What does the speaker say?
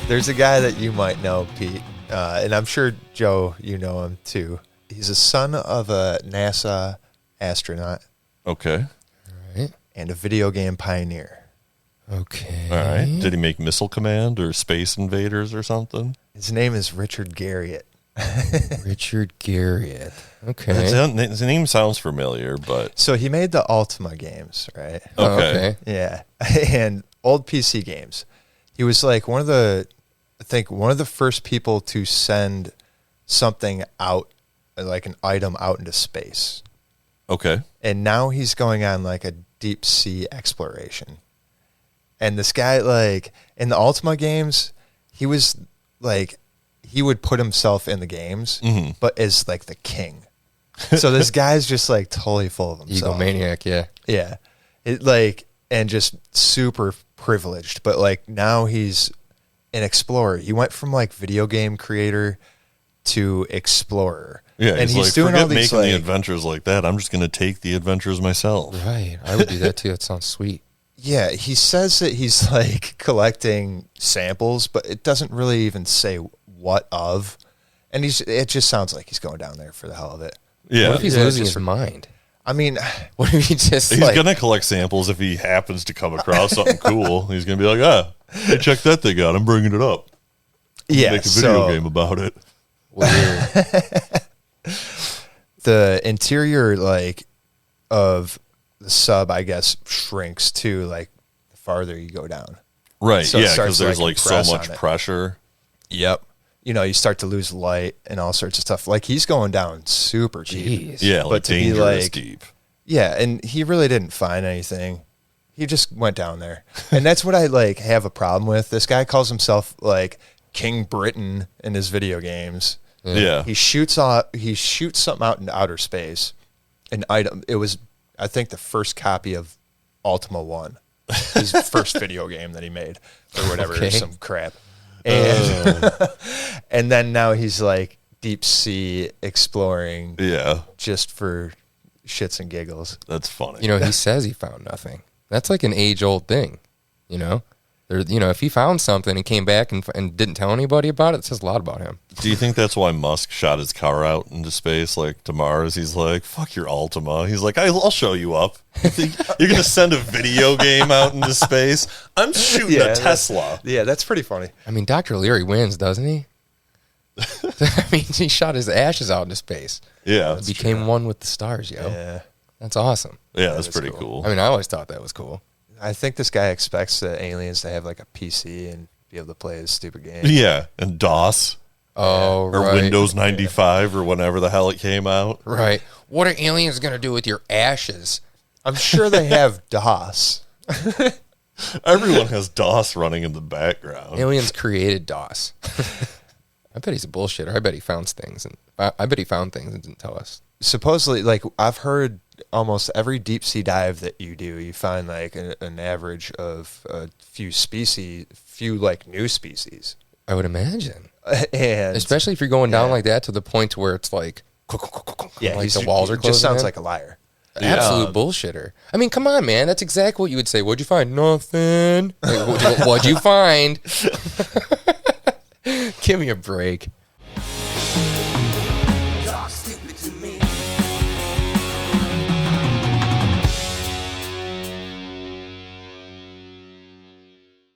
There's a guy that you might know, Pete, and I'm sure, Joe, you know him too. He's a son of a NASA astronaut. Okay. All right. And a video game pioneer. Okay. All right. Did he make Missile Command or Space Invaders or something? His name is Richard Garriott. Richard Garriott. Okay. His name sounds familiar, but... So he made the Ultima games, right? Okay. Yeah. And old PC games. He was like one of the first people to send something out, like an item out into space. Okay. And now he's going on like a deep sea exploration. And this guy, like, in the Ultima games, he was like, he would put himself in the games, but as like the king. So this guy's just like totally full of himself. Egomaniac, yeah. Yeah. It like, and just super privileged. But like now he's an explorer. He went from like video game creator to explorer. Yeah, and he's like, doing all these making like, the adventures like that. I'm just going to take the adventures myself. Right. I would do that too. That sounds sweet. yeah, he says that he's like collecting samples, but it doesn't really even say what of. And it just sounds like he's going down there for the hell of it. Yeah. What if he's losing his mind? I mean, What if he just He's like... going to collect samples if he happens to come across something cool. He's going to be like, hey, check that thing out. I'm bringing it up. yeah, Make a video game about it. Weird. the interior like of the sub, I guess, shrinks too, like the farther you go down. Right, So it yeah, starts because to, there's like, like so press much on it. pressure. Yep. You know, you start to lose light and all sorts of stuff. Like he's going down super deep. Jeez. Yeah, But like to be, dangerous like- deep. Yeah, and he really didn't find anything. He just went down there. And that's what I like have a problem with. This guy calls himself like King Britain in his video games. Yeah. He shoots something out into outer space. An item. It was, I think, the first copy of Ultima 1. His first video game that he made or whatever, Okay. some crap. And and then now he's like deep sea exploring Yeah, just for shits and giggles. that's funny. You know, he says he found nothing. That's like an age-old thing, you know? If he found something and came back and didn't tell anybody about it, it says a lot about him. Do you think that's why Musk shot his car out into space, like to Mars? He's like, fuck your Ultima. He's like, I'll show you up. You think you're going to send a video game out into space? I'm shooting a Tesla. Yeah, that's pretty funny. I mean, Dr. Leary wins, doesn't he? I mean, he shot his ashes out into space. Yeah, Became one with the stars, yo. Yeah. That's awesome. yeah, that's is pretty cool. cool. I mean, I always thought that was cool. I think this guy expects the aliens to have like a PC and be able to play his stupid game. Yeah, and DOS Oh, or right. Windows 95 or whenever the hell it came out. Right. What are aliens going to do with your ashes? I'm sure they have DOS. Everyone has DOS running in the background. Aliens created DOS. I bet he's a bullshitter. I bet he found things, and I bet he found things and didn't tell us. Supposedly, like I've heard almost every deep sea dive that you do, you find like an average of a few like new species. I would imagine, And especially if you're going down Yeah. like that to the point where it's like, yeah, like the walls are he closing just sounds in. like a liar. Absolute bullshitter. I mean, come on, man. That's exactly what you would say. What'd you find? Nothing. Like, what'd you find? Give me a break.